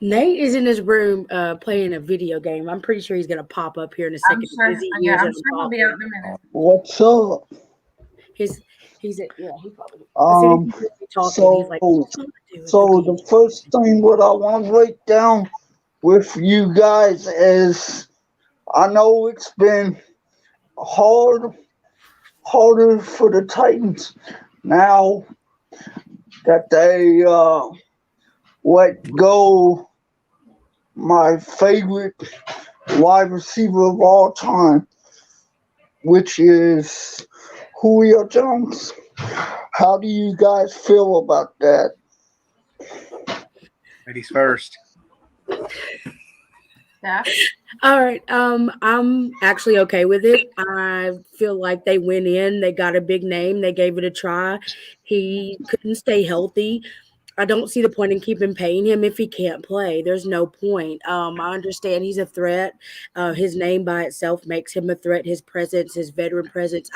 Nate is in his room playing a video game. I'm pretty sure he's gonna pop up here in a second because he Yeah, hears I'm it sure he'll be out talking. in a minute. What's up? His he's a, yeah, he probably as soon as Um, he hears me talking, he's like, so, "What's going to do with the so game?" the first thing what I want to break down with you guys is I know it's been hard, harder for the Titans now that they let go my favorite wide receiver of all time, which is Julio Jones. How do you guys feel about that? Ladies first. Yeah. All right. I'm actually okay with it. I feel like they went in, they got a big name, they gave it a try. He couldn't stay healthy. I don't see the point in keeping paying him if he can't play. There's no point. I understand he's a threat. His name by itself makes him a threat. His presence, his veteran presence.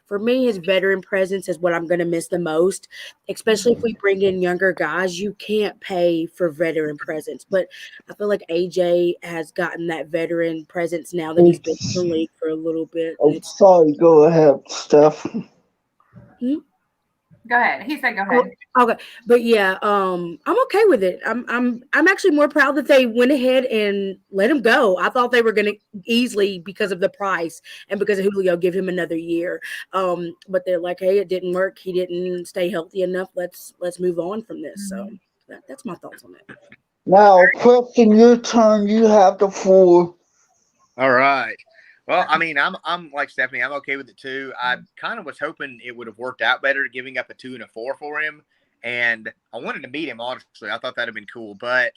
For me, his veteran presence is what I'm going to miss the most, especially if we bring in younger guys. You can't pay for veteran presence, but I feel like AJ has gotten that veteran presence now that he's been in the It's, league for a little bit, and oh, it's sorry, go ahead, Steph. hmm? Go ahead. He said, "Go Oh, ahead." okay, but yeah, I'm okay with it. I'm actually more proud that they went ahead and let him go. I thought they were going to easily because of the price and because of Julio give him another year. But they're like, hey, it didn't work. He didn't stay healthy enough. Let's move on from this. So that's my thoughts on it. Now, Preston, your turn. You have the floor. All right. Well, I mean, I'm like Stephanie. I'm okay with it too. I kind of was hoping it would have worked out better, giving up a 2 and a 4 for him, and I wanted to beat him. Honestly, I thought that'd have been cool, but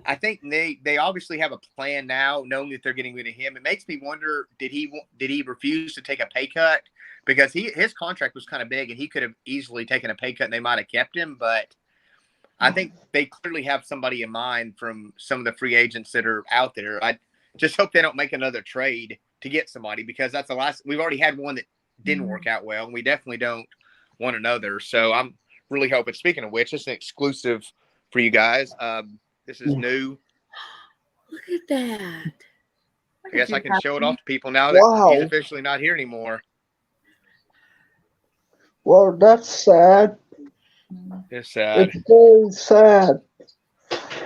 I think they obviously have a plan now, knowing that they're getting rid of him. It makes me wonder: did he refuse to take a pay cut because his contract was kind of big, and he could have easily taken a pay cut, and they might have kept him, but. I think they clearly have somebody in mind from some of the free agents that are out there. I just hope they don't make another trade to get somebody because that's the last. We've already had one that didn't work out well, and we definitely don't want another. So I'm really hoping. Speaking of which, it's an exclusive for you guys. This is new. Look at that. I guess I can show it off to people now that he's Wow. officially not here anymore. Well, that's sad. It's sad. It's very sad.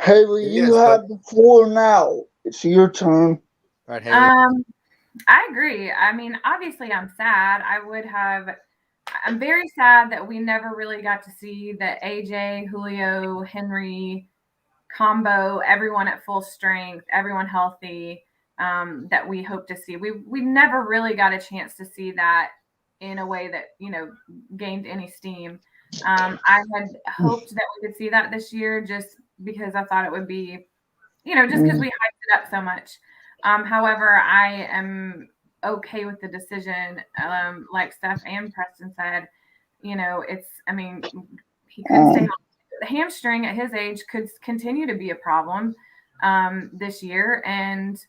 Haley, It you is, but have the floor now. It's your turn. right, Haley. I agree. I mean, obviously, I'm sad. I'm very sad that we never really got to see the AJ, Julio, Henry combo, everyone at full strength, everyone healthy, that we hope to see. We never really got a chance to see that in a way that, gained any steam. I had hoped that we could see that this year just because I thought it would be, just because we hyped it up so much. However, I am okay with the decision. Like Steph and Preston said, I mean, he couldn't stay Um, healthy. The hamstring at his age could continue to be a problem this year. And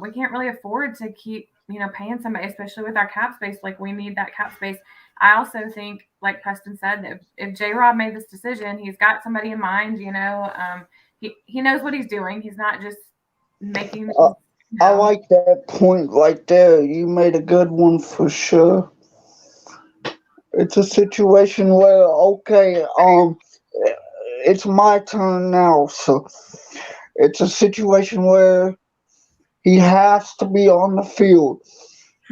we can't really afford to keep, paying somebody, especially with our cap space. Like, we need that cap space. I also think, like Preston said, that if J Rob made this decision, he's got somebody in mind, he knows what he's doing. He's not just making, I, I like that point right there. You made a good one for sure. It's a situation where, okay, it's my turn now, so it's a situation where he has to be on the field.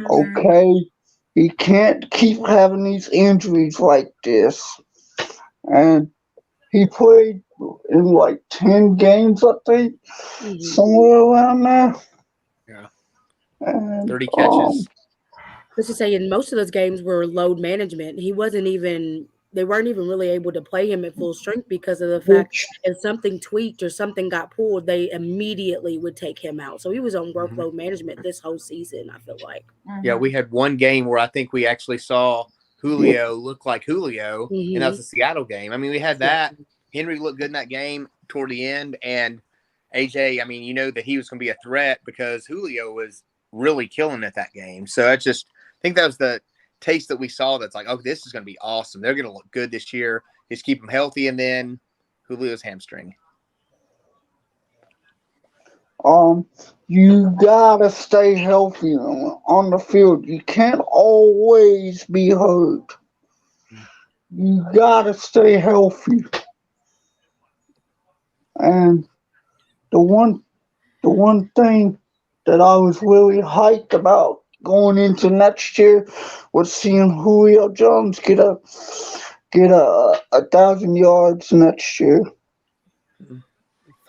Okay, he can't keep having these injuries like this. And he played in like 10 games, I think, somewhere around there. Yeah, And 30 catches. Let's just say in most of those games were load management. They weren't even really able to play him at full strength because of the fact which if something tweaked or something got pulled, they immediately would take him out. So he was on workload management this whole season, I feel like. Yeah, we had one game where I think we actually saw Julio look like Julio, and that was Mm-hmm. the Seattle game. I mean, we had Yeah. that. Henry looked good in that game toward the end, and AJ, I mean, you know that he was going to be a threat because Julio was really killing at that game. So I think that was the taste that we saw that's like, oh, this is going to be awesome. They're going to look good this year. Just keep them healthy, and then Julio's hamstring. You gotta stay healthy on the field. You can't always be hurt. You gotta stay healthy. And the one thing that I was really hyped about going into next year was seeing Julio Jones get a 1,000 yards next year.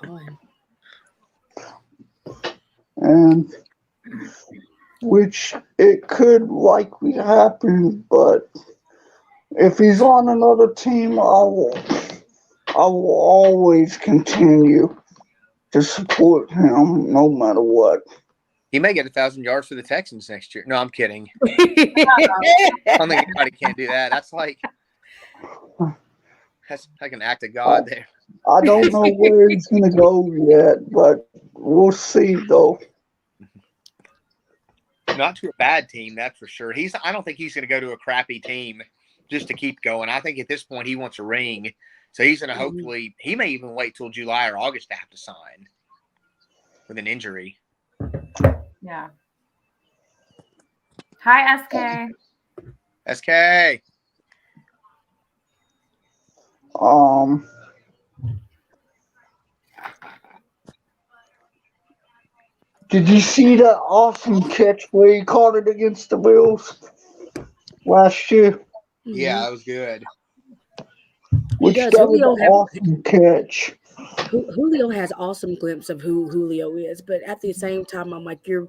Fine. And which it could likely happen, but if he's on another team, I will always continue to support him no matter what. He may get 1,000 yards for the Texans next year. No, I'm kidding. I don't think anybody can do that. That's like an act of God there. I don't know where he's gonna go yet, but we'll see though. Not to a bad team, that's for sure. I don't think he's going to go to a crappy team just to keep going. I think at this point he wants a ring, so he's going to hopefully. He may even wait till July or August to have to sign with an injury. Yeah. Hi, SK. SK. Did you see that awesome catch where he caught it against the Bills last year? Yeah, that was good. Which does. that was Julio an awesome catch. Julio has awesome glimpse of who Julio is, but at the same time, I'm like, you're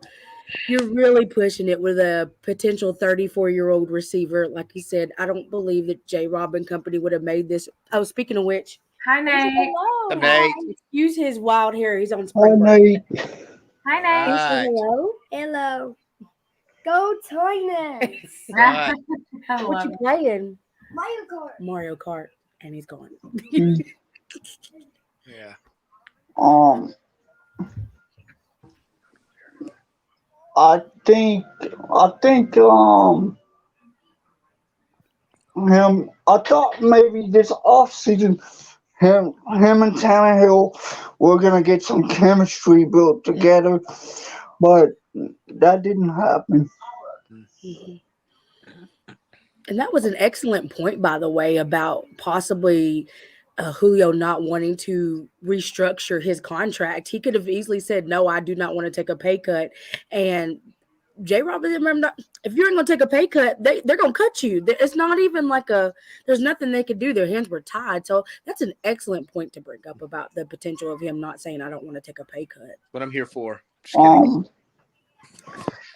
really pushing it with a potential 34-year-old receiver. Like you said, I don't believe that J. Rob and company would have made this. Oh, speaking of which, Hi, Nate. hello. Nate. Excuse his wild hair. He's on Hi, spring break. Nate. Hi, Nate. Right. Hello. Hello. Go Tigers. Right. I What love you it. playing? Mario Kart. Mario Kart, and he's gone. Yeah. I think him. I thought maybe this offseason him and Tannehill were gonna get some chemistry built together, but that didn't happen. Mhm. And that was an excellent point, by the way, about possibly Julio not wanting to restructure his contract. He could have easily said, "No, I do not want to take a pay cut." And J. Robinson, remember, if you're going to take a pay cut, they're going to cut you. It's not even like there's nothing they could do. Their hands were tied. So that's an excellent point to bring up about the potential of him not saying, "I don't want to take a pay cut." What I'm here for. Just kidding.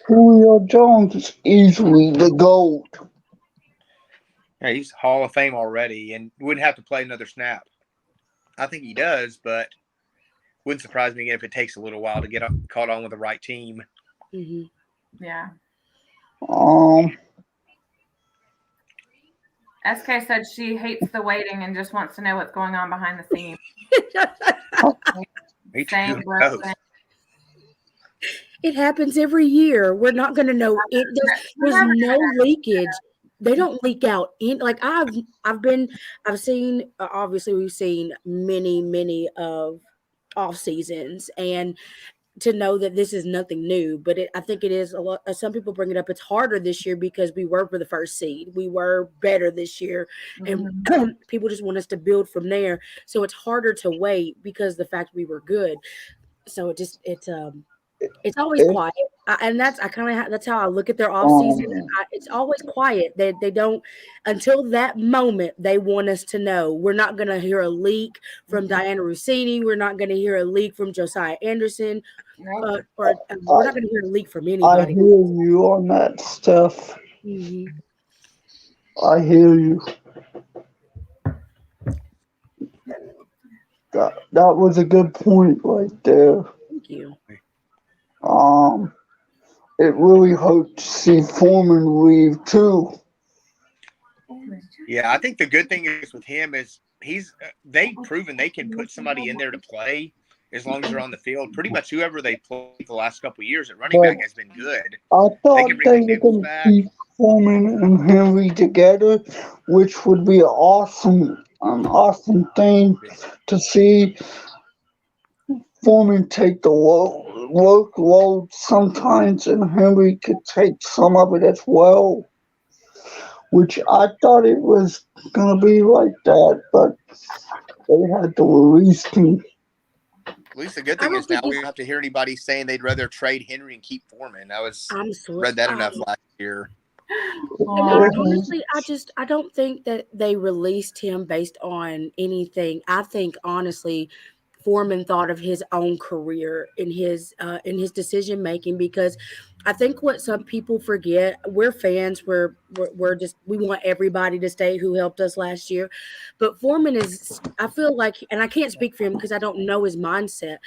Julio Jones is easily the GOAT. Yeah, he's Hall of Fame already and wouldn't have to play another snap. I think he does, but wouldn't surprise me if it takes a little while to get caught on with the right team. Mm-hmm. Yeah. Um, SK said she hates the waiting and just wants to know what's going on behind the scenes. Me Same, too. bro. Oh, Same. It happens every year. We're not going to know it. There's no leakage. They don't leak out in like I've seen obviously we've seen many of off seasons, and to know that this is nothing new, but I think it is a lot. Some people bring it up. It's harder this year because we were for the first seed. We were better this year, and people just want us to build from there. So it's harder to wait because the fact we were good. So it's always quiet, and that's how I look at their off season. It's always quiet. They don't until that moment. They want us to know. We're not going to hear a leak from Diana Rossini. We're not going to hear a leak from Josiah Anderson, or we're not going to hear a leak from I anybody. hear you on that stuff. Mhm. I hear you. That was a good point right there. Thank you. It really hurt to see Foreman leave too. yeah, I think the good thing is with him is they've proven they can put somebody in there to play as long as they're on the field. Pretty much whoever they played the last couple of years at running back has been good. I thought can they bring were McNichols going to back. keep Foreman and Henry together, which would be an awesome thing to see. Foreman take the workload sometimes, and Henry could take some of it as well. Which I thought it was gonna be like that, but they had to release him. At least the good I thing don't is now think we it's. don't have to hear anybody saying they'd rather trade Henry and keep Foreman. I I'm read that enough so. last year. And I Oh, honestly, I don't think that they released him based on anything. I think honestly, Foreman thought of his own career in his decision making because I think what some people forget, we're fans, we're just we want everybody to stay who helped us last year, but Foreman is I feel like, and I can't speak for him because I don't know his mindset.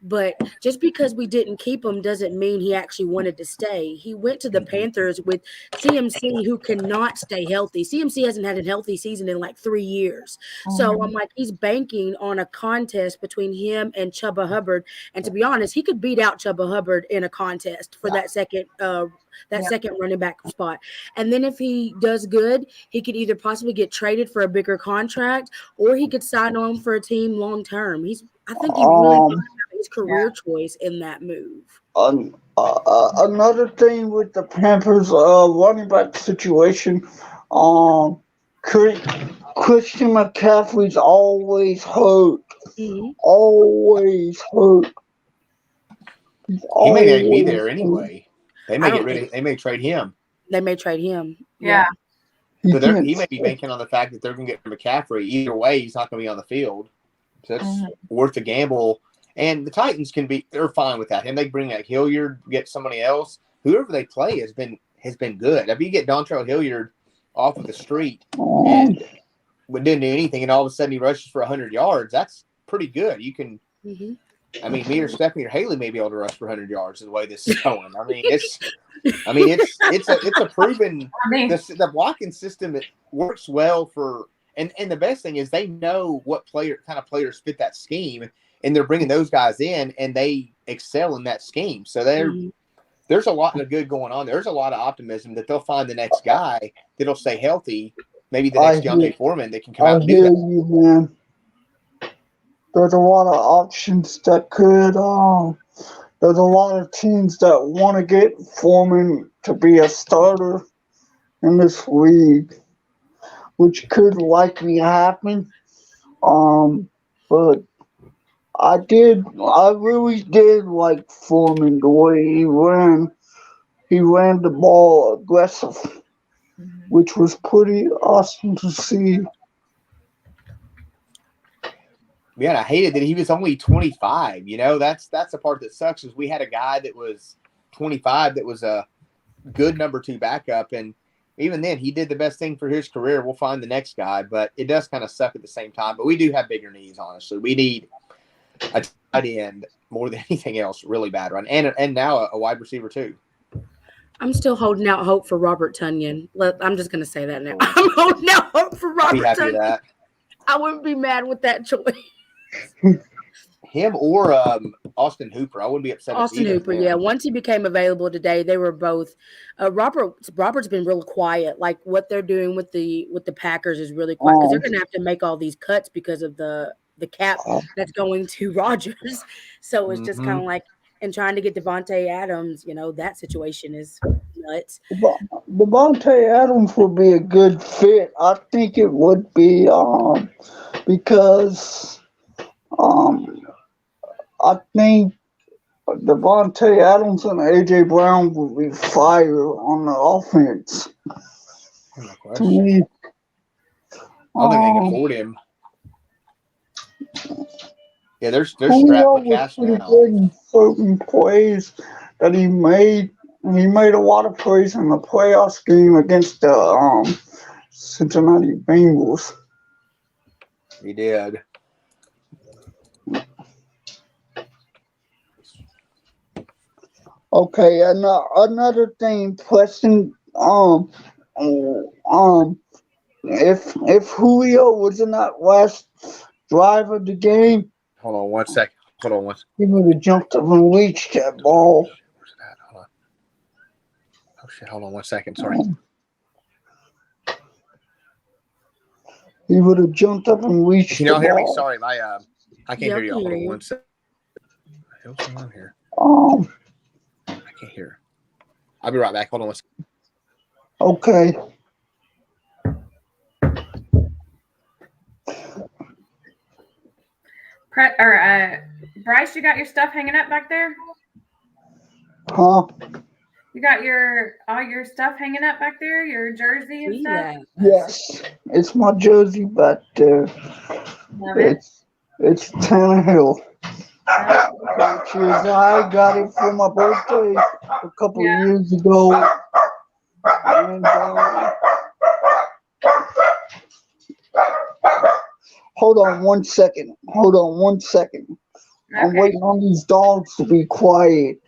But just because we didn't keep him doesn't mean he actually wanted to stay. He went to the Panthers with CMC, who cannot stay healthy. CMC hasn't had a healthy season in like 3 years. So I'm like, he's banking on a contest between him and Chuba Hubbard. And to be honest, he could beat out Chuba Hubbard in a contest for that Yeah. second running back spot. And then if he does good, he could either possibly get traded for a bigger contract or he could sign on for a team long term. I think he really thought Um, about his career choice in that move. Another thing with the Panthers running back situation, um, Christian McCaffrey's always hurt. Hmm. Always hurt. He's He may not be always there hurt. anyway. They I may don't get rid think of. They may trade him. they may trade him. Yeah. He So can't he may be stay. banking on the fact that they're going to get McCaffrey. Either way, he's not going to be on the field. So that's Mhm. worth the gamble. And the Titans they're fine with that. And they bring like Hilliard, get somebody else. Whoever they play has been good. If you get Dontrell Hilliard off of the street and didn't do anything, and all of a sudden he rushes for 100 yards, that's pretty good. You can, Hmm. I mean, me or Stephanie or Haley may be able to rush for 100 yards the way this is going. It's a proven I mean, the blocking system. It works well for and the best thing is they know what kind of players fit that scheme, and they're bringing those guys in and they excel in that scheme. So there's a lot of good going on. There's a lot of optimism that they'll find the next guy that'll stay healthy. Maybe the next Deontay Foreman that can come out I and do hear that. you, man. There's a lot of options that could. There's a lot of teams that want to get Foreman to be a starter in this league, which could likely happen. But I really did like Foreman the way he ran. He ran the ball aggressive, which was pretty awesome to see. Yeah, and I hated that he was only 25. You know, that's the part that sucks is we had a guy that was 25 that was a good number 2 backup, and even then he did the best thing for his career. We'll find the next guy, but it does kind of suck at the same time. But we do have bigger needs, honestly. We need a tight end more than anything else, really bad run, and now a wide receiver too. I'm still holding out hope for Robert Tunyon. I'm just going to say that now. I'm holding out hope for Be Robert happy with Tunyon. that. I wouldn't be mad with that choice. Him or Austin Hooper, I wouldn't be upset. Austin Hooper, yeah. Once he became available today, they were both. Robert's been real quiet. Like what they're doing with the Packers is really quiet because they're going to have to make all these cuts because of the cap that's going to Rodgers. So it's just kind of like, and trying to get Devontae Adams, that situation is nuts. Devontae Adams would be a good fit. I think it would be because I think Devontae Adams and AJ Brown would be fire on the offense. To me, I don't think they can afford him. Yeah, they're Julio strapped for was cash pretty now. good in certain plays that he made. And he made a lot of plays in the playoffs game against the Cincinnati Bengals. He did. Okay, another thing, Preston. If Julio was in that last drive of the game, Hold on one second. he would have jumped up and reached that ball. Where's that? Hold on. Oh shit! Hold on 1 second. Sorry. He would have jumped up and reached Can the y'all hear me? ball. Sorry, I can't Yeah, hear you. I can Hold hear on you. 1 second. hell's going on here? I can't hear. I'll be right back. Hold on one second. Okay. Bryce, you got your stuff hanging up back there? Huh? You got all your stuff hanging up back there? Your jersey and See stuff? that? Yes. It's my jersey back there. Love it. It's Tannehill. Which is, I got it for my birthday a couple Yeah. of years ago. And, hold on one second. I'm Okay. waiting on these dogs to be quiet.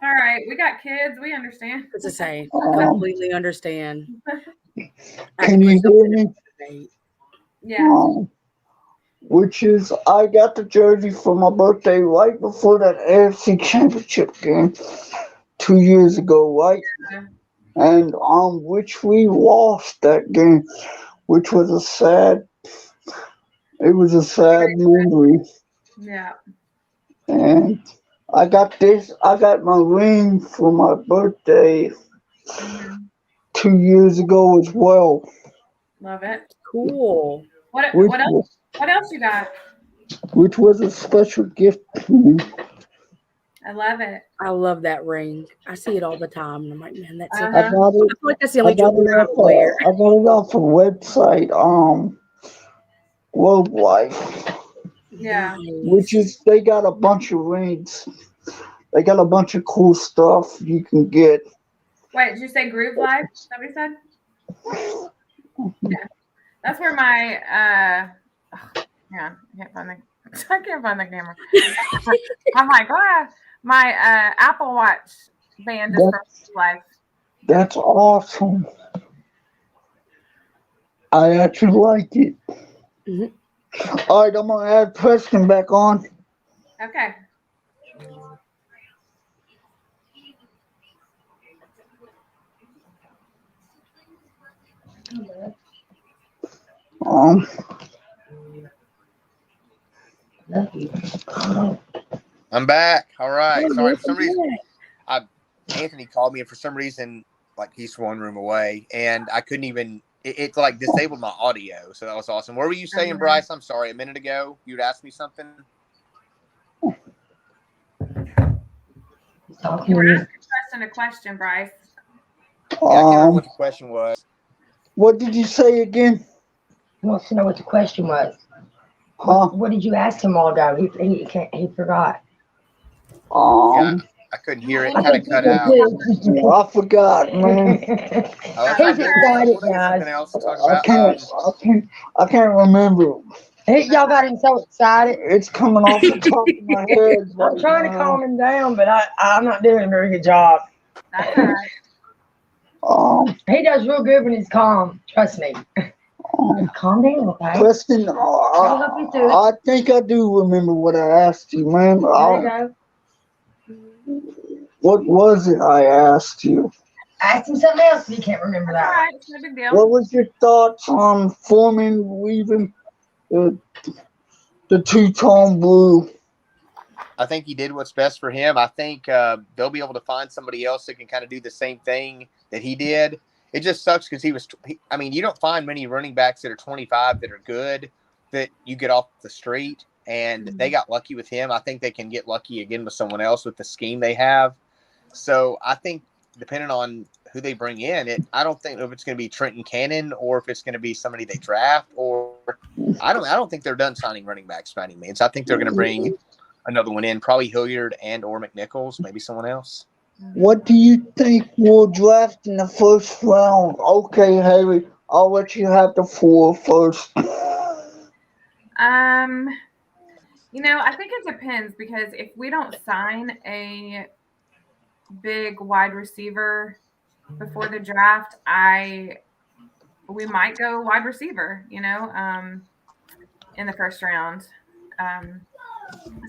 All right. We got kids. We understand. It's the same. Um, Completely understand. Can you hear me? Yeah. Which is, I got the jersey for my birthday right before that AFC Championship game 2 years ago, right? Yeah. And which we lost that game, which was a sad memory. Yeah. And I got my ring for my birthday Mhm. 2 years ago as well. Love it. Cool. What Which, else? What else you got? which was a special gift to me. I love it. I love that ring. I see it all the time. And I'm like, man, that's so Uh-huh. I got it. I feel like that's the I only got jewelry it I don't wear. off a website, Worldwide, Yeah. which is they got a bunch of rings. They got a bunch of cool stuff you can get. Wait, did you say Groove Life? Is that what you said? Yeah. That's where my yeah, I can't find the camera. I'm like, my Apple Watch band is from Groove Life. That's awesome. I actually like it. Mhm. All right, I'm gonna add Preston back on. Okay. Um, I'm back. All right. Oh, Sorry, for some welcome reason, back. Anthony called me, and for some reason, like he's one room away, and I couldn't even. It like disabled my audio, so that was awesome. What were you saying, Bryce? I'm sorry. A minute ago, you'd asked me something. You were asking Preston a question, Bryce. Yeah, I can't remember what the question was. What did you say again? He wants to know what the question was. Huh? What did you ask him all ago? He forgot. I couldn't hear it. Kind of cut out. I forgot, man. Oh, that's He's okay. excited, We'll think of guys. something else to talk about. I can't remember. Y'all got him so excited. It's coming off the top of my head. I'm right trying to now. calm him down, but I'm not doing a very good job. That's all right. He does real good when he's calm. Trust me. Calm down, okay? Preston, help you through it. I think I do remember what I asked you, man. There you go. What was it I asked you? Ask him something else if you can't remember That's all that. right. It's no big deal. What was your thoughts on forming, weaving the two-tone blue? I think he did what's best for him. I think they'll be able to find somebody else that can kind of do the same thing that he did. It just sucks because you don't find many running backs that are 25 that are good that you get off the street, and they got lucky with him. I think they can get lucky again with someone else with the scheme they have. So I think depending on who they bring in, I don't think if it's going to be Trenton Cannon or if it's going to be somebody they draft, or I don't think they're done signing running backs by any means. I think they're going to bring another one in, probably Hilliard and or McNichols, maybe someone else. What do you think we'll draft in the first round? Okay, Harry, I'll let you have the floor first. I think it depends because if we don't sign a big wide receiver before the draft, we might go wide receiver, in the first round.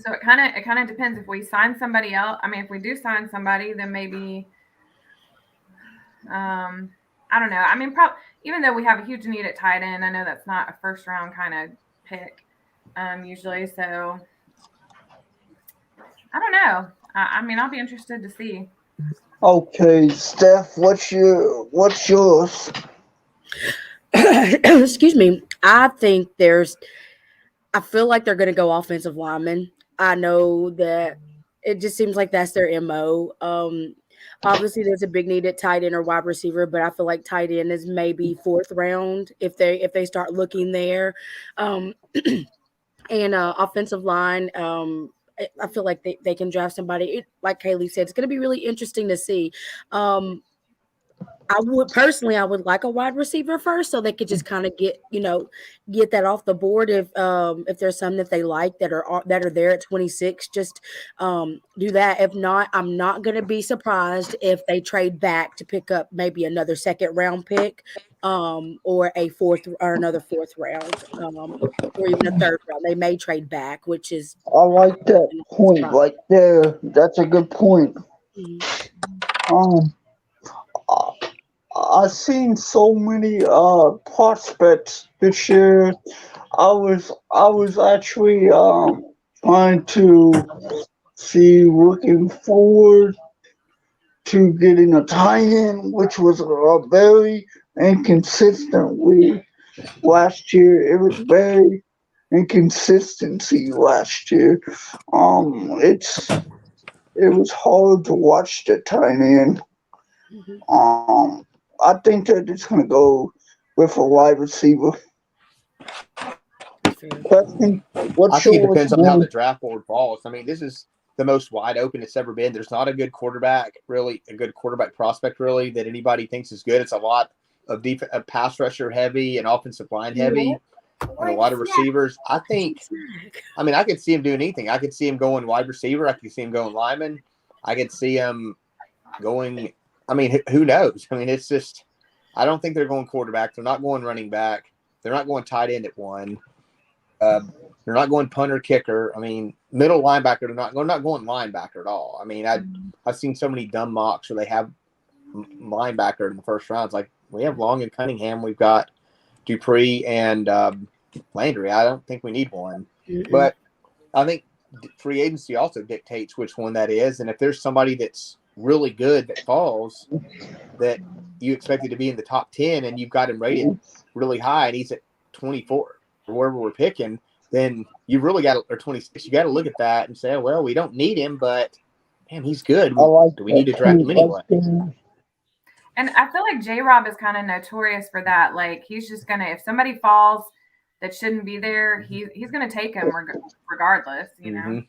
So it kind of depends if we sign somebody else. I mean, if we do sign somebody, then maybe, I don't know. I mean, even though we have a huge need at tight end, I know that's not a first round kind of pick, usually. So I don't know. I mean, I'll be interested to see. Okay, Steph, what's yours? Excuse me. I feel like they're going to go offensive lineman. I know that it just seems like that's their MO. Obviously, there's a big need at tight end or wide receiver, but I feel like tight end is maybe fourth round if they start looking there. Um, and offensive line. I feel like they can draft somebody. Like Kaylee said, it's going to be really interesting to see. I would like a wide receiver first, so they could just kind of get that off the board. If there's some that they like that are there at 26, just do that. If not, I'm not going to be surprised if they trade back to pick up maybe another second round pick, or another fourth round, or even a third round. They may trade back, which is I like that point right there. That's a good point. Mhm. I've seen so many prospects this year. I was actually trying to looking forward to getting a tie-in, which was very inconsistently last year. It was very inconsistency last year. It was hard to watch the tight end. Mhm. I think they're just gonna go with a wide receiver. Preston, I what's think it yours? depends on how the draft board falls. I mean, this is the most wide open it's ever been. There's not a good quarterback, really, a good quarterback prospect, really, that anybody thinks is good. It's a lot of pass rusher heavy and offensive line heavy, and a lot of receivers. I mean, I could see him doing anything. I could see him going wide receiver. I could see him going lineman. I could see him going. I mean, who knows? I mean, it's just, I don't think they're going quarterback. They're not going running back. They're not going tight end at one. They're not going punter, kicker. I mean, middle linebacker. They're not going linebacker at all. I mean, I've seen so many dumb mocks where they have linebacker in the first round. It's like, we have Long and Cunningham. We've got Dupree and Landry. I don't think we need one. Mm-mm. But I think free agency also dictates which one that is. And if there's somebody that's really good that falls, that you expected to be in the top 10 and you've got him rated really high and he's at 24 or wherever we're picking, then you really got to, or 26, you got to look at that and say, oh, well, we don't need him, but damn, he's good. Do we need to draft him anyway? And I feel like J-Rob is kind of notorious for that. Like, he's just going to, if somebody falls that shouldn't be there, he's going to take him regardless, you know?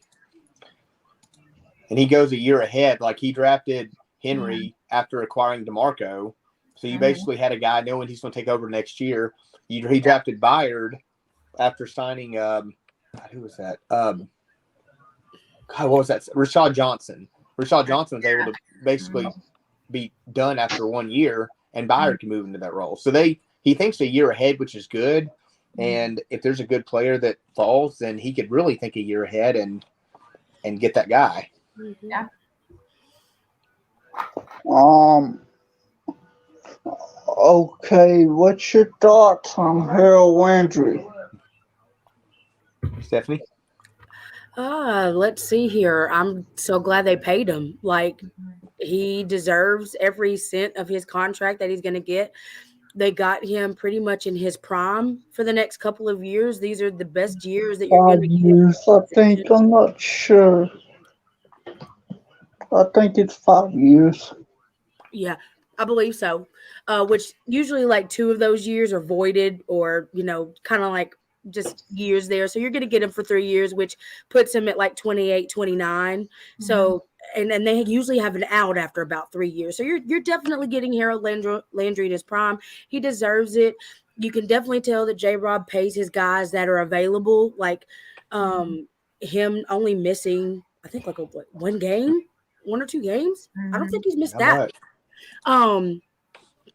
And he goes a year ahead. Like, he drafted Henry after acquiring DeMarco. So you basically had a guy knowing he's going to take over next year. He drafted Byard after signing, who was that? God, what was that? Rashad Johnson. Rashad Johnson was able to basically be done after 1 year, and Byard can move into that role. So he thinks a year ahead, which is good. And if there's a good player that falls, then he could really think a year ahead and get that guy. Yeah. Okay, what's your thoughts on Harold Landry? Stephanie? Let's see here. I'm so glad they paid him. Like, he deserves every cent of his contract that he's going to get. They got him pretty much in his prime for the next couple of years. These are the best years that you're going 5 to years, I think. I'm not sure. I think it's 5 years. Yeah, I believe so. Which usually like 2 of those years are voided or, kind of like just years there. So you're going to get him for 3 years, which puts him at like 28, 29. So, and they usually have an out after about 3 years. So you're definitely getting Harold Landry in his prime. He deserves it. You can definitely tell that J-Rob pays his guys that are available. Like him only missing, I think, like 1 game, 1 or 2 games. I don't think he's missed that.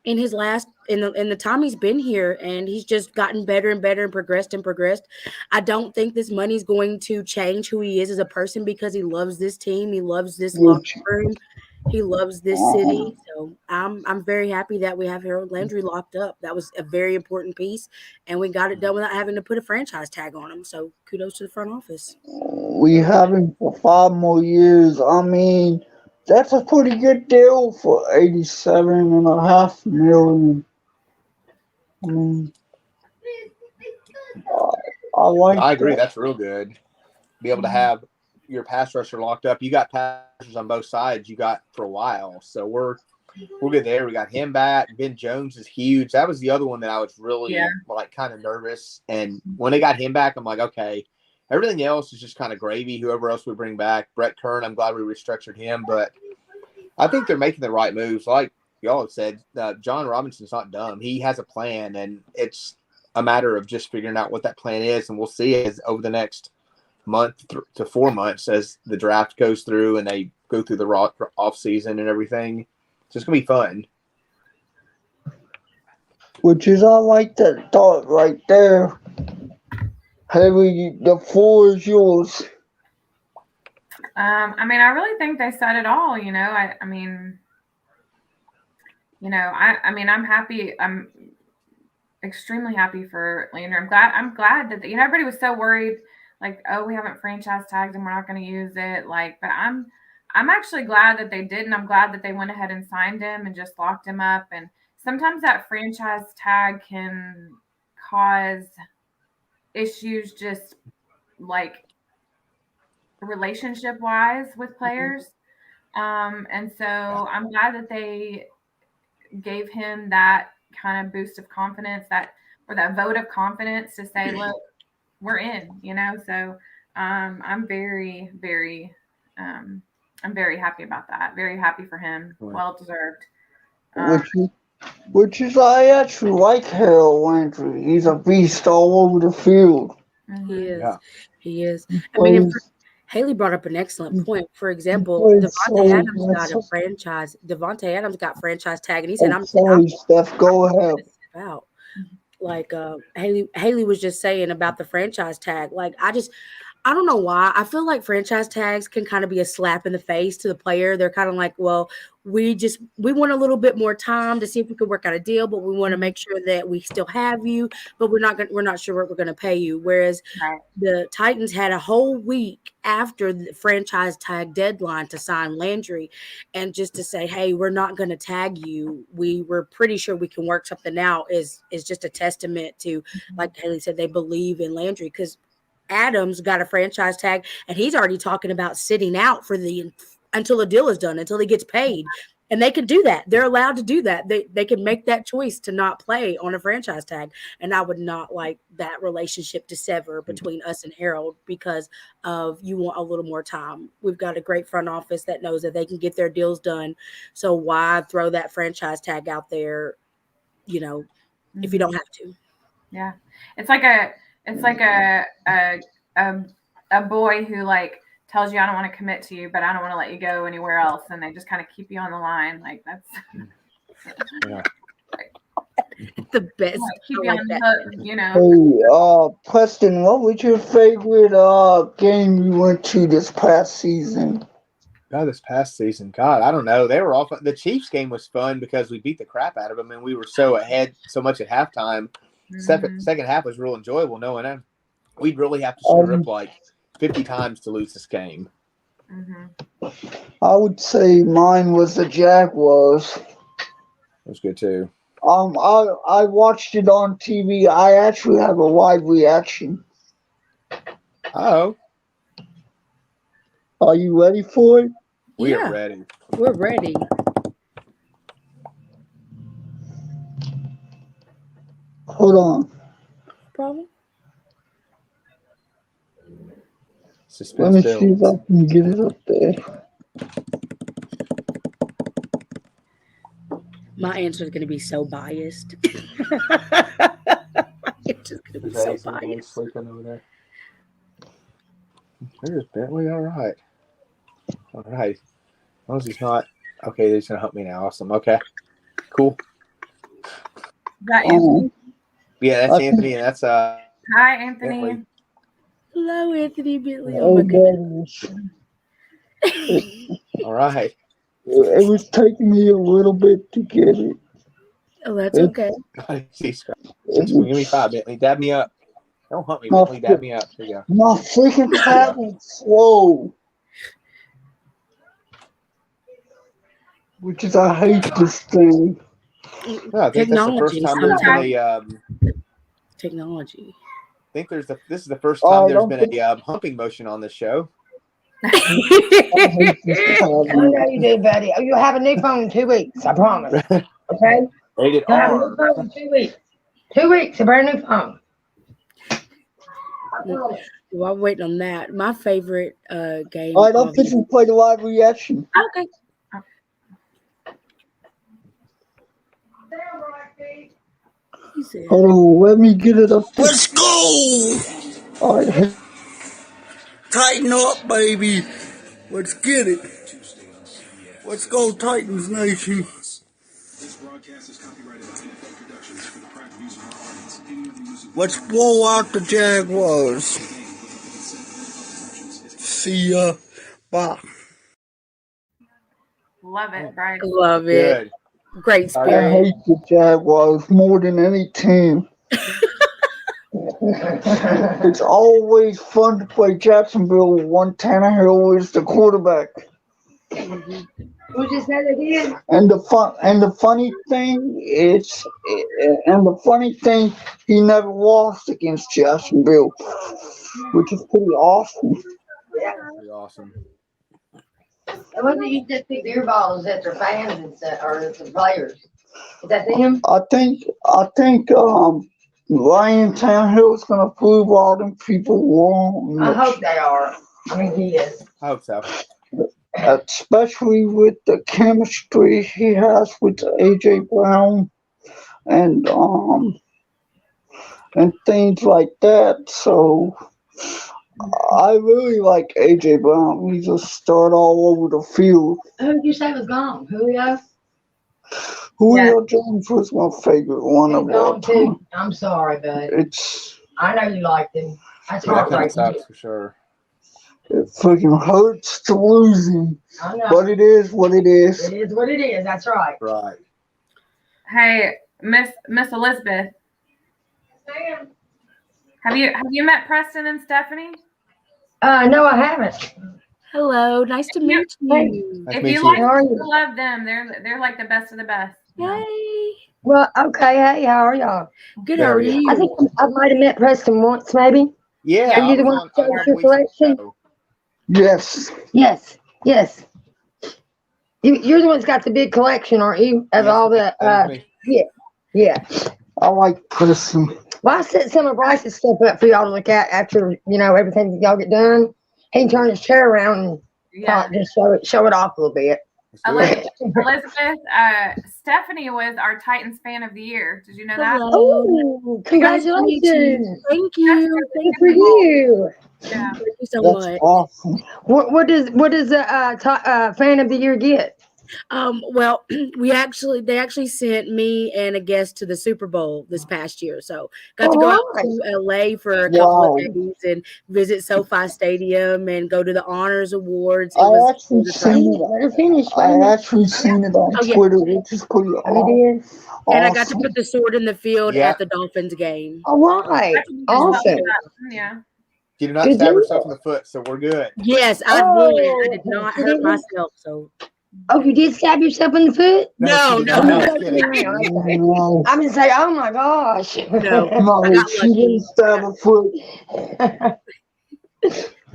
In his in the time he's been here, and he's just gotten better and better and progressed. I don't think this money's going to change who he is as a person because he loves this team. He loves this locker room. He loves this city. So I'm very happy that we have Harold Landry locked up. That was a very important piece, and we got it done without having to put a franchise tag on him. So kudos to the front office. We have him for 5 more years. I mean, that's a pretty good deal for 87.5 million. I mean, I like I agree. that. That's real good. Be able to have your pass rusher locked up. You got pass rushers on both sides. You got for a while, so we're good there. We got him back. Ben Jones is huge. That was the other one that I was really like kind of nervous. And when they got him back, I'm like, okay. Everything else is just kind of gravy. Whoever else we bring back, Brett Kern, I'm glad we restructured him, but I think they're making the right moves. Like y'all have said, John Robinson's not dumb. He has a plan, and it's a matter of just figuring out what that plan is, and we'll see as over the next month to 4 months as the draft goes through and they go through the off season and everything. It's just gonna be fun. Which is, I like that thought right there. Haley, the floor is yours. I mean, I really think they said it all. I mean, I'm happy. I'm extremely happy for Landry. I'm glad that everybody was so worried, like, oh, we haven't franchise tagged and we're not going to use it. Like, but I'm actually glad that they didn't. I'm glad that they went ahead and signed him and just locked him up. And sometimes that franchise tag can cause issues, just like relationship wise with players. And so I'm glad that they gave him that kind of boost of confidence, that vote of confidence to say, look, we're in, so I'm very, very I'm very happy about that. Very happy for him. Well deserved. Which is, I actually like Harold Landry. He's a beast all over the field. He is. Yeah. He is. I mean, Haley brought up an excellent point. For example, Devontae Adams got a franchise. Devontae Adams got franchise tag, and he said, "I'm sorry, Steph. Go ahead." About like Haley was just saying about the franchise tag. Like, I don't know why. I feel like franchise tags can kind of be a slap in the face to the player. They're kind of like, well, we want a little bit more time to see if we can work out a deal, but we want to make sure that we still have you, but we're not sure what we're going to pay you. Whereas the Titans had a whole week after the franchise tag deadline to sign Landry, and just to say, hey, we're not going to tag you. We were pretty sure we can work something out is just a testament to, like Haley said, they believe in Landry, because Adams got a franchise tag, and he's already talking about sitting out until the deal is done, until he gets paid. And they can do that. They're allowed to do that. They can make that choice to not play on a franchise tag. And I would not like that relationship to sever between us and Harold because of you want a little more time. We've got a great front office that knows that they can get their deals done. So why throw that franchise tag out there, if you don't have to? Yeah. It's like a boy who like tells you, I don't want to commit to you, but I don't want to let you go anywhere else, and they just kind of keep you on the line. Like, that's the best. Like, keep you on the hook, Hey, Preston, what was your favorite game you went to this past season? God, this past season, God, I don't know. They were all fun. The Chiefs game was fun because we beat the crap out of them, and we were so ahead so much at halftime. Second half was real enjoyable, knowing we'd really have to score up like 50 times to lose this game. I would say mine was the Jaguars. It was good too. I watched it on TV. I actually have a live reaction. Oh, are you ready for it? We are ready. We're ready. Hold on. Problem? Let me see if I can get it up there. My answer is going to be so biased. It's just going to be so biased. Sleeping over there. There's Bentley. All right. As long as he's not. Okay, he's going to help me now. Awesome. Okay. Cool. Is that Anthony? Yeah, that's Anthony, and that's Hi, Anthony. Bentley. Hello, Anthony Bentley. Oh my goodness. All right. It was taking me a little bit to get it. Oh, that's It- okay. See, Scott. it Give me was- 5, Bentley. Dab me up. Don't hunt me, No, Bentley. Dab me up. There you go. My freaking tablet's slow. Which is, I hate this thing. No, I think that's the first Technology, time there's been a. Technology. I think this is the first Oh, time I there's don't been a humping motion on this show. I hate this I tablet. know you do, buddy. Oh, you'll have a new phone in 2 weeks. I promise. Okay? Rated You'll have a new R. phone in 2 weeks. 2 weeks, a brand new phone. I promise. While I'm waiting on that, my favorite game. All right, I'm fixing to play the live reaction. Okay. He said, Hold on, let me get it up there. Let's go! All right, Tighten up, baby. Let's get it. Let's go, Titans Nation. Let's blow out the Jaguars. See ya. Bye. Love it, Bryce. love it. Good. Great I spirit. hate the Jaguars more than any team. It's always fun to play Jacksonville when Tannehill is the quarterback. Who just said it again? And the funny thing is, he never lost against Jacksonville, which is pretty awesome. Pretty awesome. It wasn't you just pick beer bottles at their fans and stuff, or the players. Is that them? I think Ryan Tannehill is gonna prove all them people wrong. I hope they are. I mean, he is. I hope so. Especially with the chemistry he has with AJ Brown and things like that. So I really like AJ Brown. He's a stud all over the field. Who did you say was gone? Julio? Julio Jones was my favorite one He's of all gone time. too. I'm sorry, bud. It's I know you liked him. That's Yeah, that kind of heartbreaking. sucks for sure. it freaking hurts to lose him, I know. but it is what it is. It is what it is. That's right. Right. Hey, Miss Elizabeth, have you met Preston and Stephanie? No, I haven't. Hello, nice to meet you. Nice If to meet you you. like How are them, you? you love them. They're like the best of the best. Yay. Well, okay. Hey, how are y'all? Good, There how are we go. you? I think I might have met Preston once, maybe. Yeah. Are you the I one was who on- chose I your believe so. selection? Yes, Yes. Yes. You're the one that's got the big collection, aren't you? Of Yes, all the. that is me. Yeah. I like Preston. Well, I set some of Bryce's stuff up for y'all to look at after everything y'all get done. He can turn his chair around and Yeah. just show it off a little bit. Let's do it. Elizabeth, Stephanie was our Titans fan of the year. Did you know that? Hello. Oh, congratulations! Thank you. Good for you. Yeah. Thank you so That's much. awesome. What does the fan of the year get? Well, they actually sent me and a guest to the Super Bowl this past year. So got to go out Alright. to LA for a couple Wow. of days and visit SoFi Stadium and go to the honors awards. It I was actually seen it. Let her finish. I actually seen it on Oh, yeah. Twitter, which is pretty Oh, you did? and I got to awesome. put the sword in the field Yeah. at the Dolphins game. All right. Awesome. Yeah. She did not Good stab deal. herself in the foot, so we're good. Yes, I won. I did Oh, not you hurt didn't? myself. So Oh, you did stab yourself in the foot? No, she did no, not. no. I was kidding. No, I'm gonna say, oh my gosh. No. no, I got she lucky. didn't stab her foot.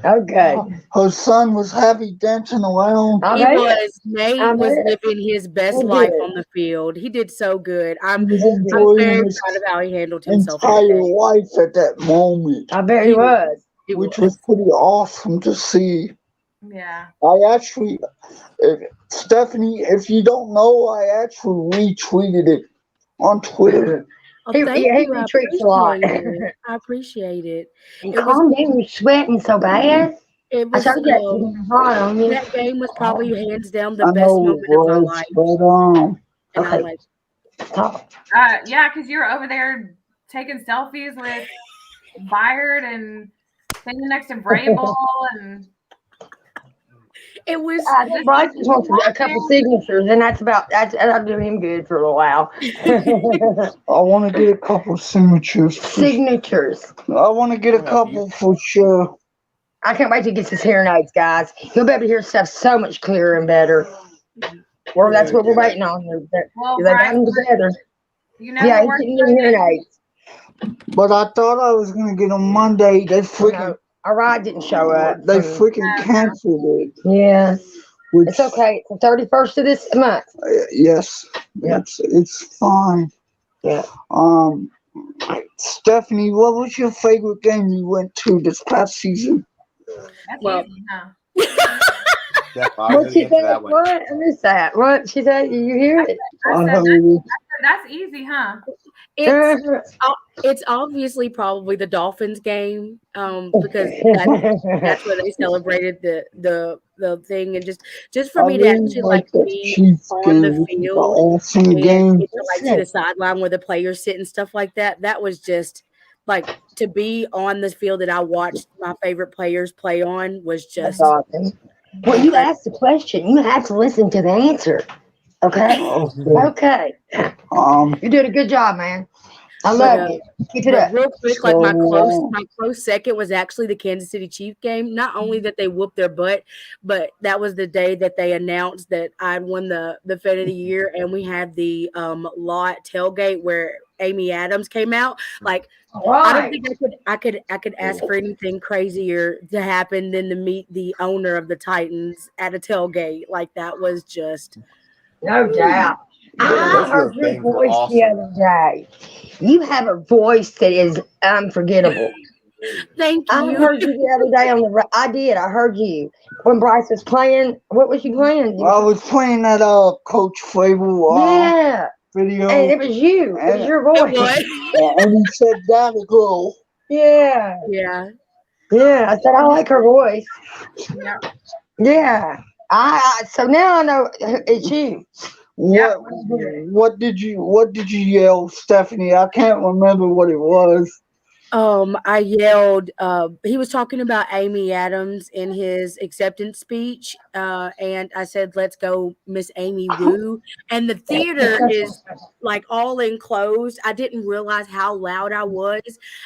Okay. Her son was happy dancing around. I he bet. was. Nate I was bet. living his best He life did. on the field. He did so good. He I'm was very enjoying his proud of how he handled himself. that entire day. life at that moment, I bet he was. He which was. was pretty awesome to see. Yeah. Stephanie, if you don't know, I actually retweeted it on Twitter. Oh, He thank you. I retreats a lot. appreciate it. I appreciate it. And It was- calm down, you're sweating so bad. It I was. told you that getting hot on you. That game was probably hands down the I best know moment it of my was, life. but And I Okay. like. Talk. Yeah, because you were over there taking selfies with Byard and standing next to Vrabel and It was Bryce just wants a couple signatures, and that'll do him good for a little while. I want to get a couple signatures. Signatures. I want to get a couple for sure. I can't wait to get his hearing aids, guys. He'll be able to hear stuff so much clearer and better. Well, that's what we're waiting on. Well, They got Bryce, them together. you never Yeah, he's worked getting through new hearing this. aids. But I thought I was going to get them Monday. They freaking, No, our ride didn't show up. they freaking canceled it. Yeah, Which, it's okay. It's the 31st of this month. Yes, Yeah. it's fine. Yeah. Stephanie, what was your favorite game you went to this past season? That's Well- easy, huh? Steph, I was What going to she answer said? that one. What? I missed that. What she said? You hear it? I I said heard it. that's easy, huh? it's obviously probably the Dolphins game, because that's where they celebrated the thing, and just for me to actually like that be Chiefs on the game, which is an field awesome and game. get to like see the sideline where the players sit and stuff like that. That was just like to be on this field that I watched my favorite players play on was That's just awesome. Well, you asked the question. You have to listen to the answer. Okay? Okay. Okay. Um, You did a good job, man. I But, love you. Keep it But up. real quick, like my So, close second was actually the Kansas City Chiefs game. Not only that they whooped their butt, but that was the day that they announced that I'd won the Fan of the Year, and we had the lot tailgate where Amy Adams came out. Like I don't think I could ask for anything crazier to happen than to meet the owner of the Titans at a tailgate. Like that was just No doubt. I Those heard little your things are voice the awesome. other day. You have a voice that is unforgettable. thank I you. heard you the other day on the. I did. I heard you when Bryce was playing. What was you playing? I was playing that Coach Fable Yeah, video, and it was you. It was your It voice. was. and he said, "Daddy, go." Yeah, Yeah. yeah. I said I like her voice. Yeah. Yeah. So now I know it's you. What did you yell, Stephanie? I can't remember what it was. I yelled, he was talking about Amy Adams in his acceptance speech. And I said, "Let's go, Miss Amy Woo." And the theater is like all enclosed. I didn't realize how loud I was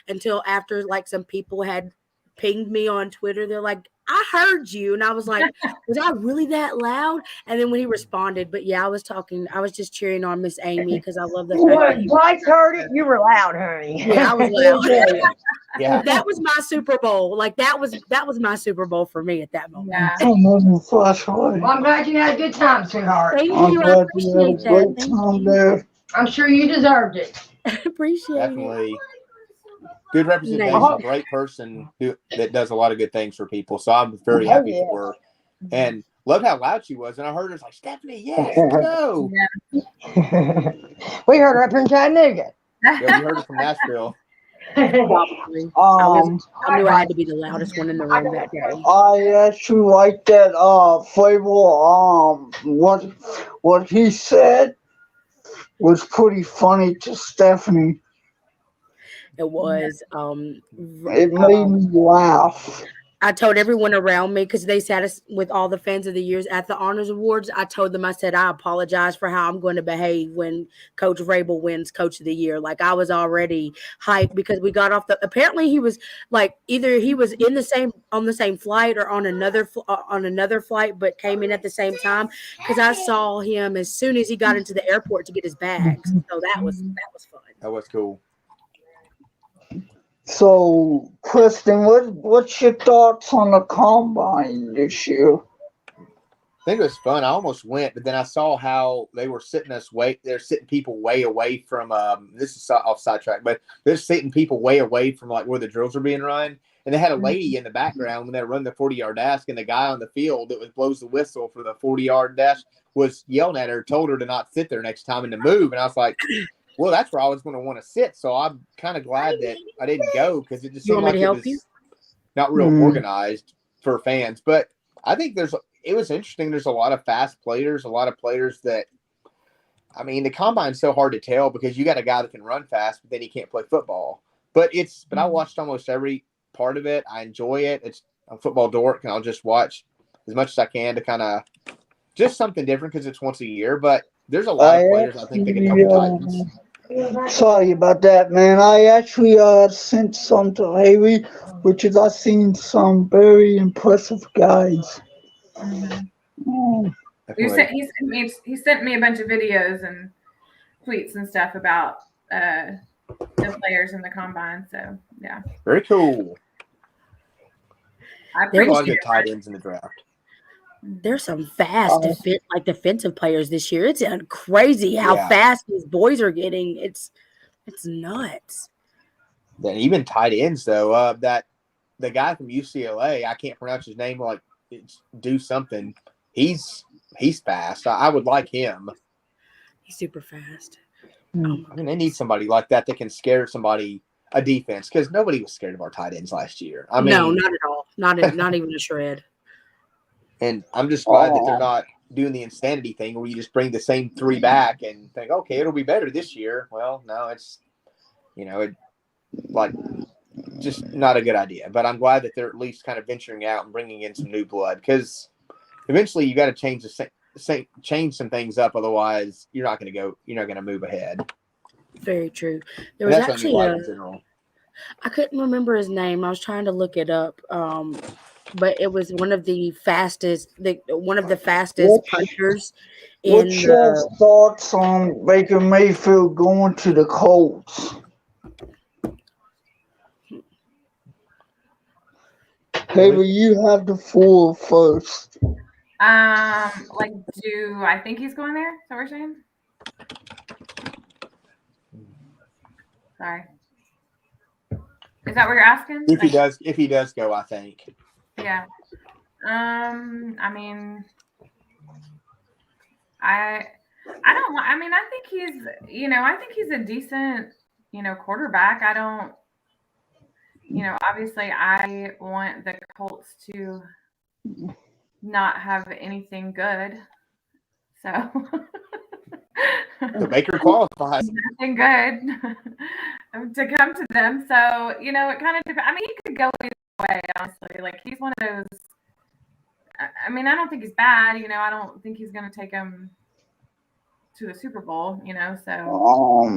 until after like some people had pinged me on Twitter. They're like, "I heard you." And I was like, "Was I really that loud?" And then when he responded, but yeah, I was just cheering on Miss Amy because I love the fact that When Bryce heard it, you were loud, honey. Yeah, I was loud. Yeah. That was my Super Bowl. Like that was my Super Bowl for me at that moment. Yeah. I'm moving flash away. Well, I'm glad you had a good time, sweetheart. Thank I'm you. I glad you had a appreciate that. great Thank time you. there. I'm sure you deserved it. Appreciate it. Definitely good representation, Nice. great person that does a lot of good things for people. So I'm very happy yeah. for her. And love how loud she was. And I heard her like, "Stephanie, yes, go." We heard her up here in Chattanooga. Yeah, we heard her from Nashville. Probably. I knew I had to be the loudest one in the room that day. I actually like that Fable. What he said was pretty funny to Stephanie. It was. It made me laugh. I told everyone around me because they sat us with all the fans of the years at the Honors Awards. I told them, I said, I apologize for how I'm going to behave when Coach Vrabel wins Coach of the Year. Like I was already hyped because we got off apparently he was like either he was on the same flight or on another flight, but came in at the same time because I saw him as soon as he got into the airport to get his bags. So that was fun. That was cool. So, Kristen, what's your thoughts on the combine this year? I think it was fun. I almost went, but then I saw how they were they're sitting people way away from this is off sidetrack, but they're sitting people way away from like where the drills are being run. And they had a lady in the background when they run the 40-yard dash, and the guy on the field that blows the whistle for the 40-yard dash was yelling at her, told her to not sit there next time and to move. And I was like, well, that's where I was going to want to sit. So I'm kind of glad that I didn't go because it just seemed like it was not real organized for fans. But I think it was interesting. There's a lot of fast players, a lot of players that, I mean, the combine's so hard to tell because you got a guy that can run fast, but then he can't play football. But I watched almost every part of it. I enjoy it. It's a football dork, and I'll just watch as much as I can to kind of just something different because it's once a year. But there's a lot of players I think that can help the Titans. Sorry about that, man. I actually sent some to Haley, which is I've seen some very impressive guys. Mm. He sent me a bunch of videos and tweets and stuff about the players in the combine. So yeah, Very cool. I There's a lot of appreciate good tight ends in the draft. There's some fast defensive players this year. It's crazy how Yeah. fast these boys are getting. It's nuts. Then even tight ends though, that the guy from UCLA, I can't pronounce his name. Like it's do something. He's fast. I would like him. He's super fast. I mean, they need somebody like that can scare somebody a defense because nobody was scared of our tight ends last year. I mean, No, not at all. Not even a shred. And I'm just glad that they're not doing the insanity thing where you just bring the same three back and think, okay, it'll be better this year. Well, no, it's, just not a good idea. But I'm glad that they're at least kind of venturing out and bringing in some new blood because eventually you got to change some things up. Otherwise, you're not going to move ahead. Very true. There was actually in general. I couldn't remember his name. I was trying to look it up. But it was one of the fastest punchers. What's your thoughts on Baker Mayfield going to the Colts? Haley, you have the floor first. I think he's going there? Is that what you're saying? Sorry. Is that what you're asking? If he does go, I think. Yeah. I mean, I think he's a decent, quarterback. I don't, obviously I want the Colts to not have anything good. So the Baker qualifies. Nothing good to come to them. So, it kind of depends. I mean, he could go either way, honestly. Like, he's one of those. I mean, I don't think he's bad. I don't think he's going to take him to a Super Bowl, so.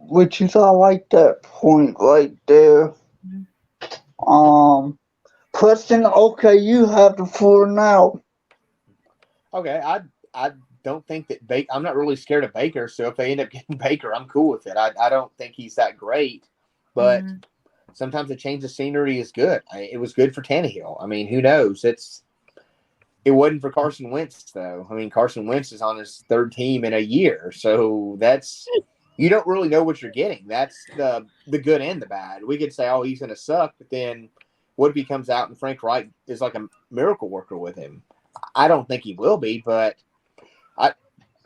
Which is, I like that point right there. Preston, okay, you have the floor now. Okay, I don't think that I'm not really scared of Baker, so if they end up getting Baker, I'm cool with it. I don't think he's that great, but sometimes a change of scenery is good. It was good for Tannehill. I mean, who knows? It wasn't for Carson Wentz, though. I mean, Carson Wentz is on his third team in a year, so you don't really know what you're getting. That's the good and the bad. We could say, oh, he's going to suck, but then what if he comes out and Frank Reich is like a miracle worker with him? I don't think he will be, but I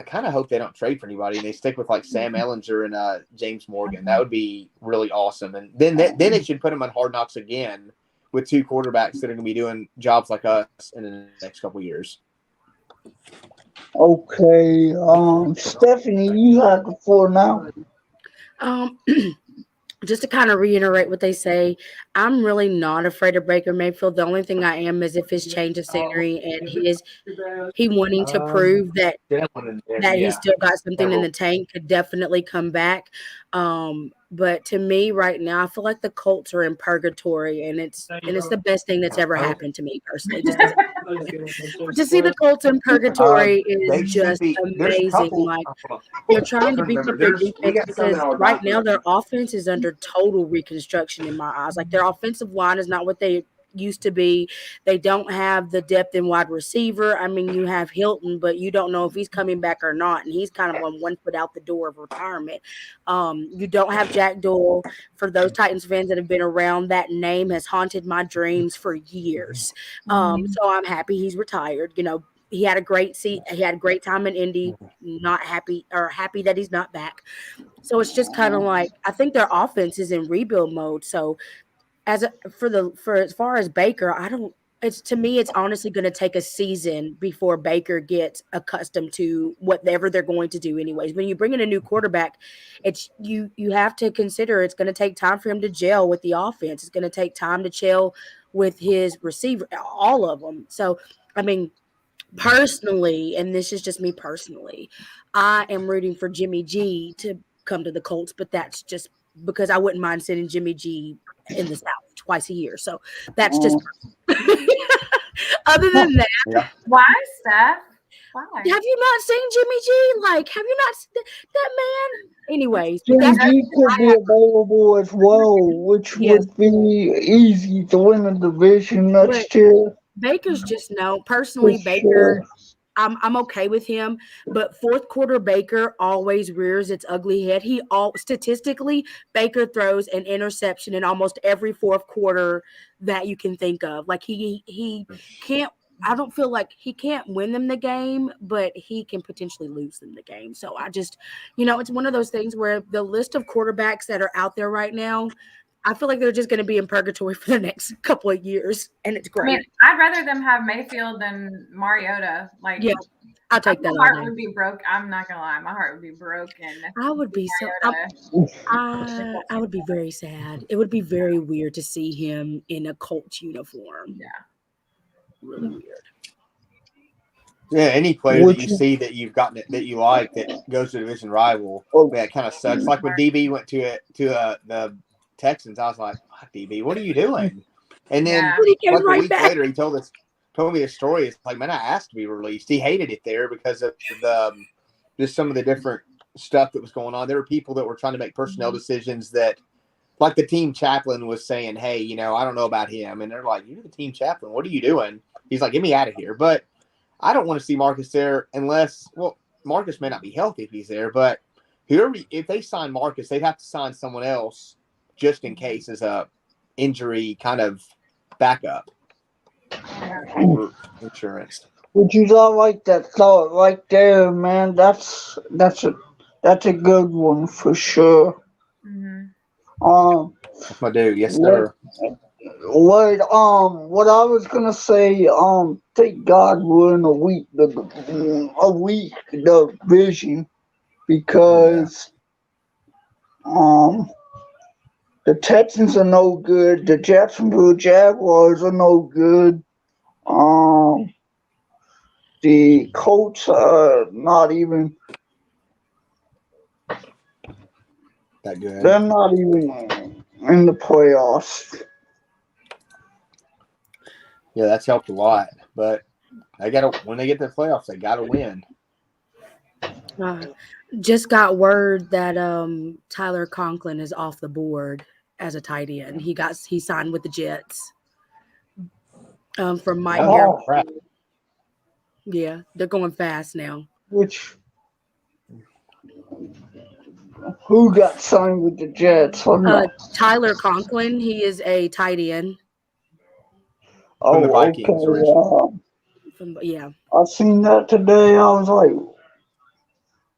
kind of hope they don't trade for anybody and they stick with like Sam Ehlinger and James Morgan. That would be really awesome. And then it should put him on Hard Knocks again with two quarterbacks that are going to be doing jobs like us in the next couple of years. Okay, Stephanie, you have the floor now. Just to kind of reiterate what they say, I'm really not afraid of Baker Mayfield. The only thing I am is if his change of scenery and he wanting to prove that he's still got something in the tank could definitely come back. But to me right now, I feel like the Colts are in purgatory, and it's the best thing that's ever happened to me personally. To see the Colts in purgatory is just amazing. Like, they're trying to beat up their defense because right now their offense is under total reconstruction in my eyes. Like, their offensive line is not what they used to be. They don't have the depth in wide receiver. I mean, you have Hilton, but you don't know if he's coming back or not, and he's kind of on one foot out the door of retirement. You don't have Jack Doyle. For those Titans fans that have been around, that name has haunted my dreams for years. So I'm happy he's retired. He had a great time in Indy. Not happy that he's not back. So it's just kind of like, I think their offense is in rebuild mode. So as far as Baker, to me, it's honestly going to take a season before Baker gets accustomed to whatever they're going to do anyways. When you bring in a new quarterback, it's you have to consider it's going to take time for him to gel with the offense. It's going to take time to gel with his receiver, all of them. So, I mean, personally, and this is just me personally, I am rooting for Jimmy G to come to the Colts, but that's just because I wouldn't mind sending Jimmy G in the South twice a year. So that's just other than that. Yeah. Why, Steph? Why? Have you not seen Jimmy G? Like, have you not that man? Anyways, Jimmy that's G could be available as well, which Yes. would be easy to win a division next year. Baker's just no. Personally, For Baker, sure. I'm okay with him, but fourth quarter Baker always rears its ugly head. Statistically, Baker throws an interception in almost every fourth quarter that you can think of. Like he can't. I don't feel like he can't win them the game, but he can potentially lose them the game. So I just, it's one of those things where the list of quarterbacks that are out there right now, I feel like they're just going to be in purgatory for the next couple of years, and it's I great. mean, I'd rather them have Mayfield than Mariota. Like, Yeah, I'll take that. My heart all day. would be broke. I'm not gonna lie, my heart would be broken. I would be I would be very sad. It would be very weird to see him in a Colts uniform. Yeah. Really weird. Yeah, any player that you see that you've gotten that you like that goes to a division rival, that kind of sucks. Like when DB went to the Texans, I was like, DB, what are you doing? And then like a week later, he told me a story. It's like, man, I asked to be released. He hated it there because of just some of the different stuff that was going on. There were people that were trying to make personnel decisions that, like the team chaplain was saying, hey, I don't know about him. And they're like, you're the team chaplain. What are you doing? He's like, get me out of here. But I don't want to see Marcus there unless, Marcus may not be healthy if he's there, but if they sign Marcus, they'd have to sign someone else just in case as a injury kind of backup for insurance. Would you not like that thought right there, man? That's a good one for sure. Mm-hmm. That's my dude. Yes, sir. What I was gonna say, thank God we're in a week division because the Texans are no good, the Jacksonville Jaguars are no good, the Colts are not even that good. They're not even in the playoffs. Yeah, that's helped a lot. But when they get to the playoffs, they gotta win. Just got word that Tyler Conklin is off the board as a tight end. He signed with the Jets. From Mike Garrett. Yeah, they're going fast now. Who got signed with the Jets? Tyler Conklin. He is a tight end. From the Vikings originally. Yeah. I seen that today. I was like,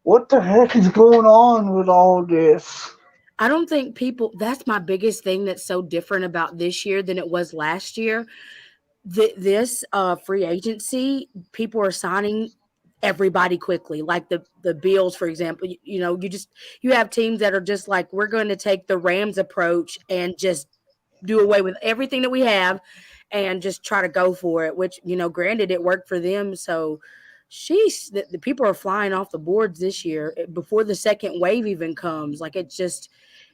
what the heck is going on with all this? I don't think that's my biggest thing that's so different about this year than it was last year. This free agency, people are signing everybody quickly. Like the Bills, for example, you have teams that are just like, we're going to take the Rams approach and just do away with everything that we have and just try to go for it, which, granted it worked for them. So the people are flying off the boards this year before the second wave even comes. Like it's just,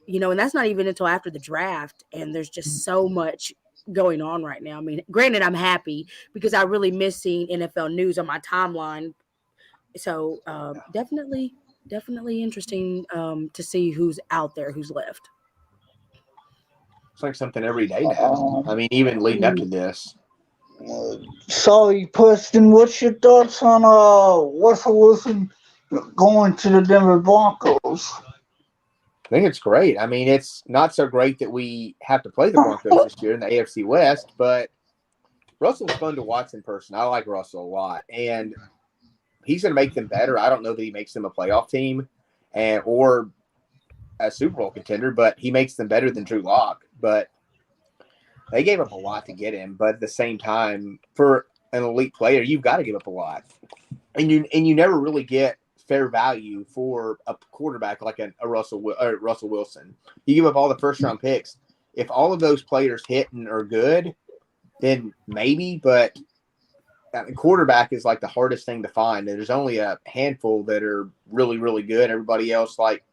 and that's not even until after the draft. And there's just so much going on right now. I mean, granted, I'm happy because I really miss seeing NFL news on my timeline. So definitely interesting to see who's out there, who's left. It's like something every day now. I mean, even leading up to this. Sorry, Preston, what's your thoughts on Russell Wilson going to the Denver Broncos? I think it's great. I mean, it's not so great that we have to play the Broncos this year in the AFC West, but Russell's fun to watch in person. I like Russell a lot, and he's going to make them better. I don't know that he makes them a playoff team or a Super Bowl contender, but he makes them better than Drew Lock. But they gave up a lot to get him. But at the same time, for an elite player, you've got to give up a lot, and you never really get fair value for a quarterback like a Russell Wilson. You give up all the first round picks. If all of those players hit and are good, then maybe. But I mean, quarterback is like the hardest thing to find. And there's only a handful that are really, really good. Everybody else, like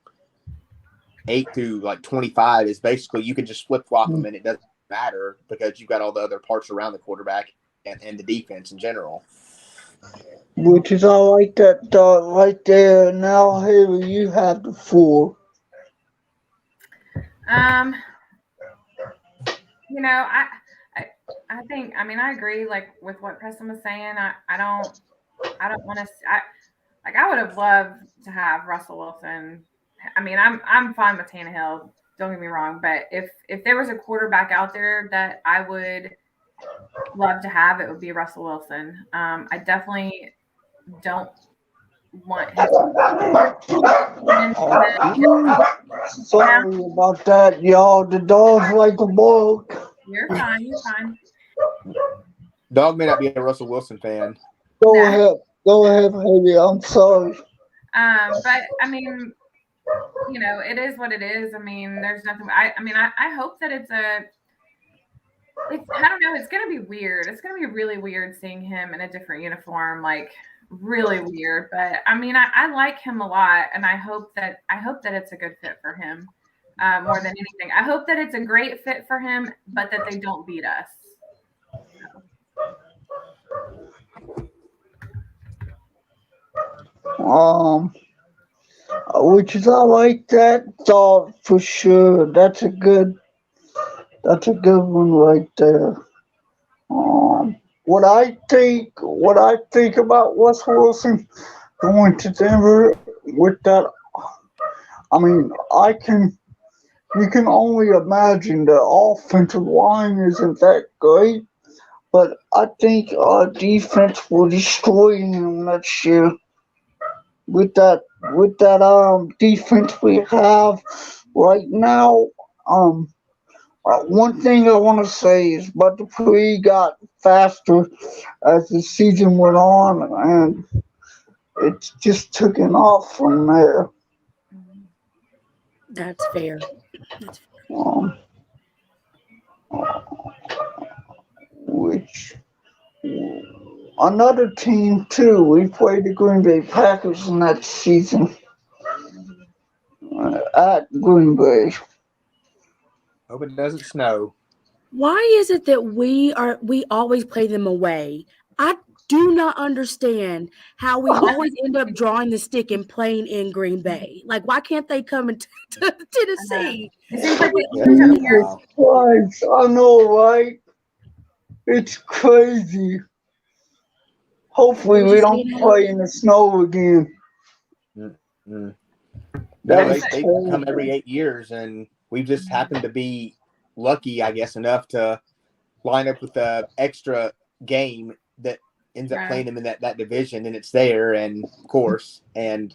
8 through like 25, is basically you can just flip flop them and it doesn't matter because you've got all the other parts around the quarterback and the defense in general. Which is all like that right there. Now, Haley, you have the floor. You know, I think, I mean, I agree, like, with what Preston was saying. I don't want to, I would have loved to have Russell Wilson. I mean, I'm fine with Tannehill, don't get me wrong, but if there was a quarterback out there that I would love to have, it would be Russell Wilson. I definitely don't want him Sorry about that, y'all. The dog's like a bug. You're fine. You're fine. Dog may not be a Russell Wilson fan. Go ahead, Haley. I'm sorry. But I mean, you know, it is what it is. I mean, there's nothing. I hope that it's I don't know. It's gonna be weird. It's gonna be really weird seeing him in a different uniform. Like, really weird. But I mean, I like him a lot, and I hope that it's a good fit for him. More than anything, I hope that it's a great fit for him, but that they don't beat us. Which is I like that thought for sure. That's a good one right there. What I think about Russell Wilson going to Denver with that, I mean, you can only imagine the offensive line isn't that great, but I think our defense will destroy him next year with that defense we have right now. One thing I want to say is Bud Dupree got faster as the season went on, and it just took it off from there. That's fair. Which another team too. We played the Green Bay Packers in that season at Green Bay. Hope it doesn't snow. Why is it that we always play them away? I do not understand how we always end up drawing the stick and playing in Green Bay. Like, why can't they come into Tennessee? It seems like Christ, I know, right? It's crazy. Hopefully we don't play in the snow again. No, they come every 8 years, and we just happen to be lucky, I guess, enough to line up with the extra game that ends up playing them in that division, and it's there, and of course, and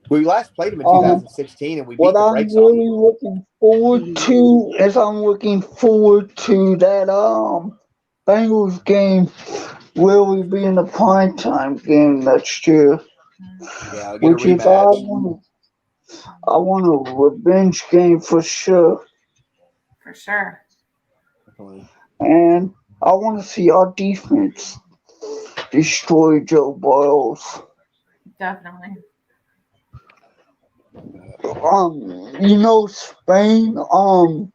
we last played them in 2016, and we beat what the I'm brakes really on looking forward to is I'm looking forward to that Bengals game. Will we be in the primetime game next year? Yeah, I'll get Which a is rematch. I want a revenge game for sure. For sure. And I want to see our defense destroy Joe Burrows. Definitely. You know, Spain was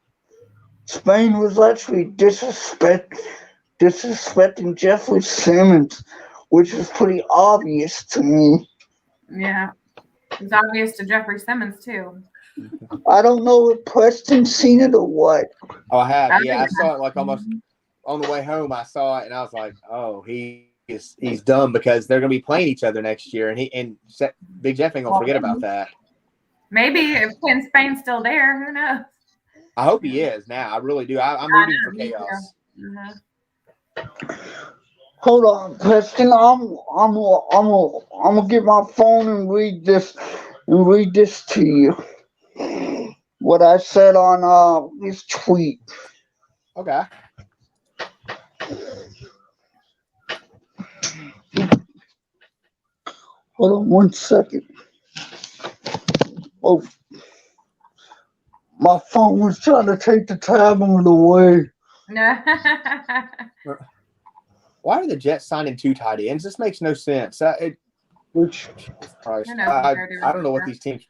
actually disrespecting Jeffrey Simmons, which is pretty obvious to me. Yeah. It's obvious to Jeffrey Simmons too. I don't know if Preston's seen it or what. Oh, I have. Yeah, I saw it like almost on the way home. I saw it, and I was like, "Oh, he's dumb because they're going to be playing each other next year." And Big Jeff ain't going to forget about that. Maybe if Spain's still there, who knows? I hope he is now. I really do. I'm rooting for chaos. Hold on, Preston. I'm gonna get my phone and read this to you. What I said on his tweet. Okay. Hold on 1 second. Oh, my phone was trying to take the tablet away. No. Why are the Jets signing 2 tight ends? This makes no sense. Which, Christ, Who knows what I they're doing don't know what there. these teams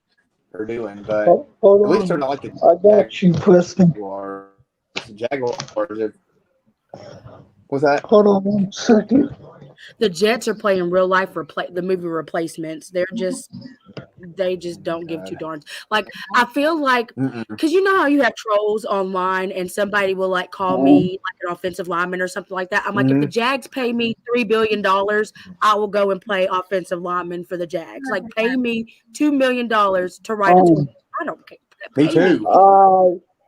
are doing, but hold at least they're on. not like the I got you, Preston. Jaguars. The Jaguars. What's that? Hold on 1 second. The Jets are playing real life the movie Replacements. They just don't give two darns. Like, I feel like, Mm-mm. because you know how you have trolls online and somebody will like call me like an offensive lineman or something like that. I'm like, if the Jags pay me $3 billion, I will go and play offensive lineman for the Jags. Like, pay me $2 million to write a tweet. I don't care. Me Pay too.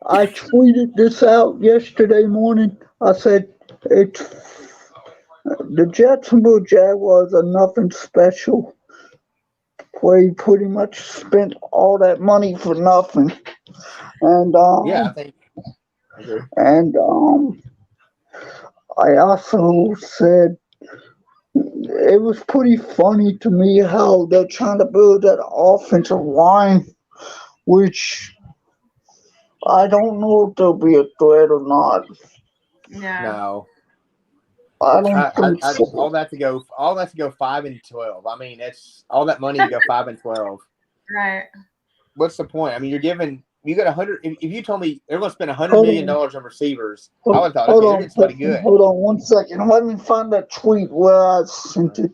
I tweeted this out yesterday morning. I said the Jacksonville Jaguars are nothing special. We pretty much spent all that money for nothing. And Yeah, I think. Okay. and I also said it was pretty funny to me how they're trying to build that offensive line, which I don't know if they'll be a threat or not. Yeah. No. I don't think so. All that to go 5-12. I mean, it's all that money to go 5-12. Right. What's the point? I mean, you got 100. If you told me they're going to spend $100 million on receivers, I would have thought, okay, they're getting somebody good. Hold on 1 second. Let me find that tweet where I sent it.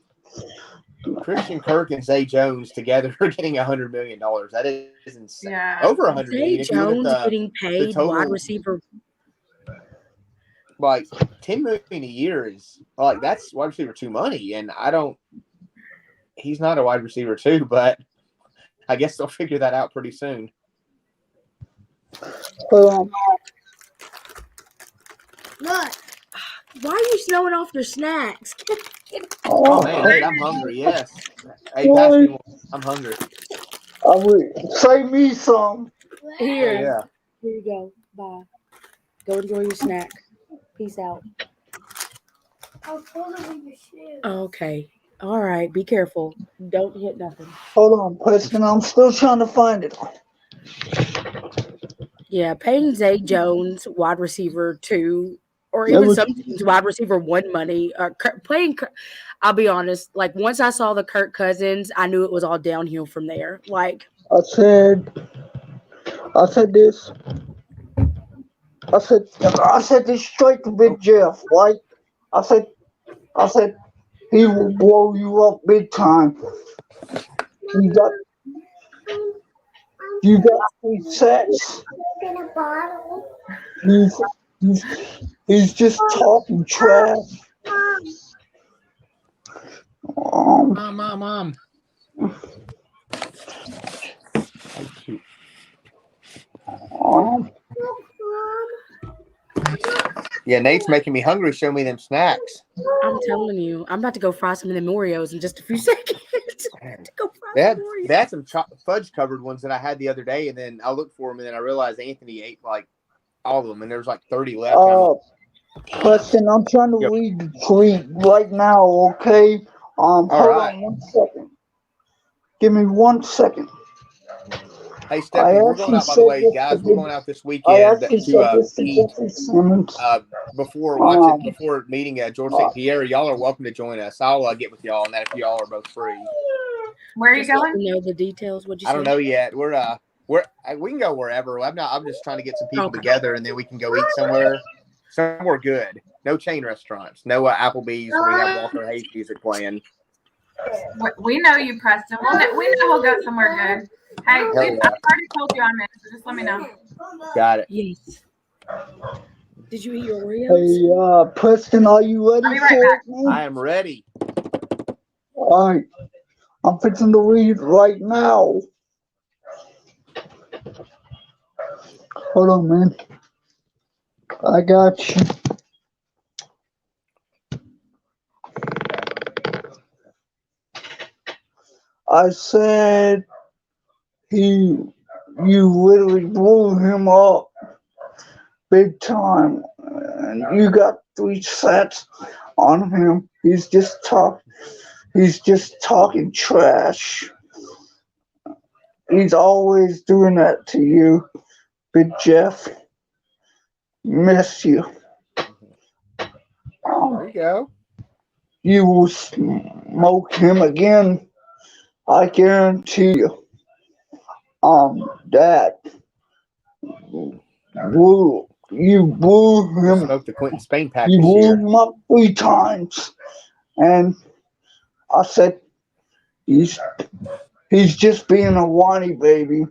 Christian Kirk and Zay Jones together are getting $100 million. That is insane. Yeah. Over $100 Zay million. If you look Jones at getting paid total- wide receiver. like $10 million a year is like that's wide receiver 2 money, and he's not a wide receiver 2, but I guess they'll figure that out pretty soon. What? Why are you snowing off your snacks? Oh man, Nate, I'm hungry. Yes. Hey, pass me one. I'm hungry. I will save me some. Here. Oh, yeah. Here you go. Bye. Go enjoy your snack. Peace out. I'll pull it with your shoe. Okay. All right. Be careful. Don't hit nothing. Hold on, Preston. I'm still trying to find it. Yeah, paying Zay Jones wide receiver 2, or That even was- some teams wide receiver 1 money. I'll be honest. Like, once I saw the Kirk Cousins, I knew it was all downhill from there. Like, I said this. I said this straight to Big Jeff, right? I said he will blow you up big time. You got 3 sets. In a bottle. He's just talking trash. Mom. Yeah, Nate's making me hungry. Show me them snacks. I'm telling you, I'm about to go fry some of them Oreos in just a few seconds. To go fry They some Oreos. had some fudge covered ones that I had the other day, and then I looked for them, and then I realized Anthony ate like all of them, and there was like 30 left. And I'm like, Preston, I'm trying to read the tweet right now, okay? Hold right. on 1 second. Give me 1 second. hey, Stephanie, we're going out, by the way, said guys. this We're going out this I weekend actually said to this to eat Jeffrey Simmons. before meeting George St. Pierre. Y'all are welcome to join us. I'll get with y'all on that if y'all are both free. Where are you Just let going? me know the details. What'd you say? I don't know yet. We can go wherever. I'm just trying to get some people Okay. together, and then we can go eat somewhere good. No chain restaurants. No Applebee's where we have Walker Hayes music playing. We know you, Preston. We know we'll go somewhere good. Hey, Hell I've yeah. already told you I'm in, so just let me know. Got it. Yes. Did you eat your Oreos? Hey, Preston, are you ready I'll be for right it, back. man? I am ready. All right. I'm fixing to read right now. Hold on, man. I got you. I said you literally blew him up big time, and you got 3 sets on him. He's just talking trash. He's always doing that to you, Big Jeff. Miss you. we go. you will smoke him again. I guarantee you. That you blew him. Smoked the Quentin Spain pack You this blew year. him up 3 times, and I said he's just being a whiny baby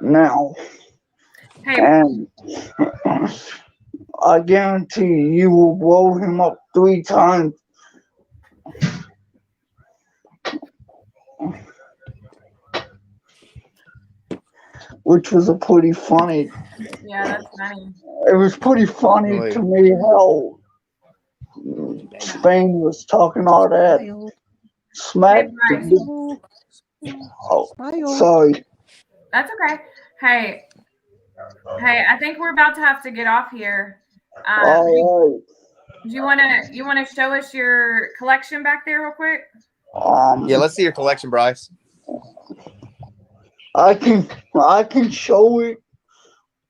now, Hey, and I guarantee you will blow him up 3 times. Which was a pretty funny. yeah, that's funny. It was pretty funny Really? to me how Spain was talking all that smack. Hey, Bryce. Oh, sorry. That's okay. Hey, I think we're about to have to get off here. All Do you wanna show us your collection back there real quick? right. Yeah, let's see your collection, Bryce. I can show it,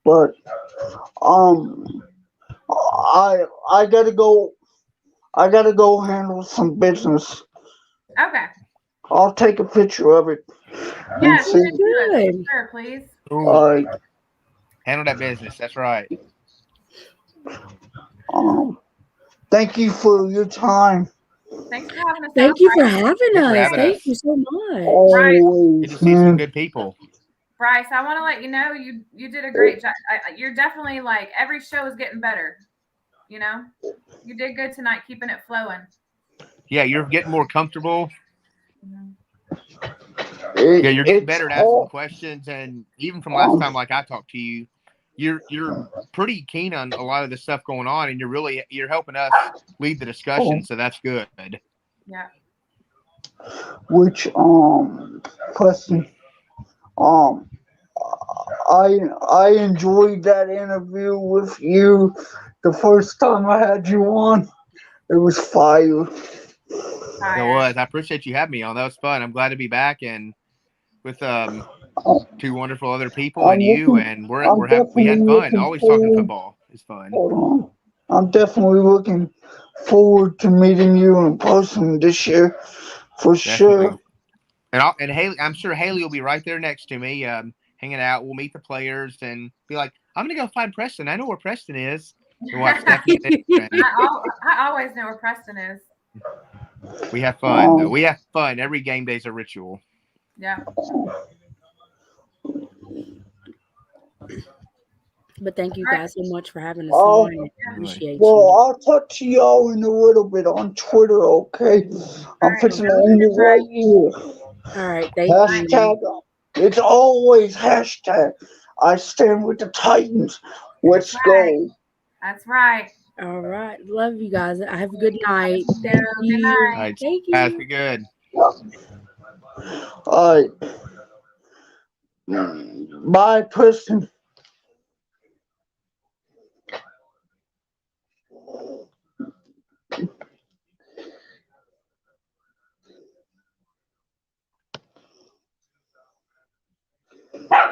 but I gotta go. I gotta go handle some business. Okay. I'll take a picture of it. Yeah, And see. Good. sure, please. Ooh, handle that business. That's right. Thank you for your time. Thanks for having us. Thank out, you for Bryce. having for us. having Thank us. you so much. Good Always, to see some man. good people. Bryce, I want to let you know you did a great job. You're definitely like every show is getting better. You know, you did good tonight, keeping it flowing. Yeah, you're getting more comfortable. It- Yeah, you're getting it's better at asking all- questions, and even from last time, like I talked to you, you're pretty keen on a lot of the stuff going on, and you're helping us lead the discussion, so that's good. Yeah. Which question? I enjoyed that interview with you the first time I had you on. It was fire. It was. I appreciate you having me on. That was fun. I'm glad to be back and with 2 wonderful other people and you, and we had fun. Always talking football is fun. Hold on. I'm definitely looking forward to meeting you in person this year, for Definitely. sure. And Haley, I'm sure Haley will be right there next to me, hanging out. We'll meet the players and be like, "I'm gonna go find Preston. I know where Preston is." And watch Stephanie there, and I always know where Preston is. we have fun. Though. We have fun. Every game day's a ritual. Yeah. But thank you guys so much for having us Oh, on. I appreciate Well, you. I'll talk to y'all in a little bit on Twitter, okay? I'm fixing to end it right here. All right, thank you. Hashtag, it's always hashtag, I stand with the Titans. Let's go. That's right. All right, love you guys. Have a good night. Yeah, Thank good you. night. All right, Thank guys, you. be good. All right. Bye, Preston.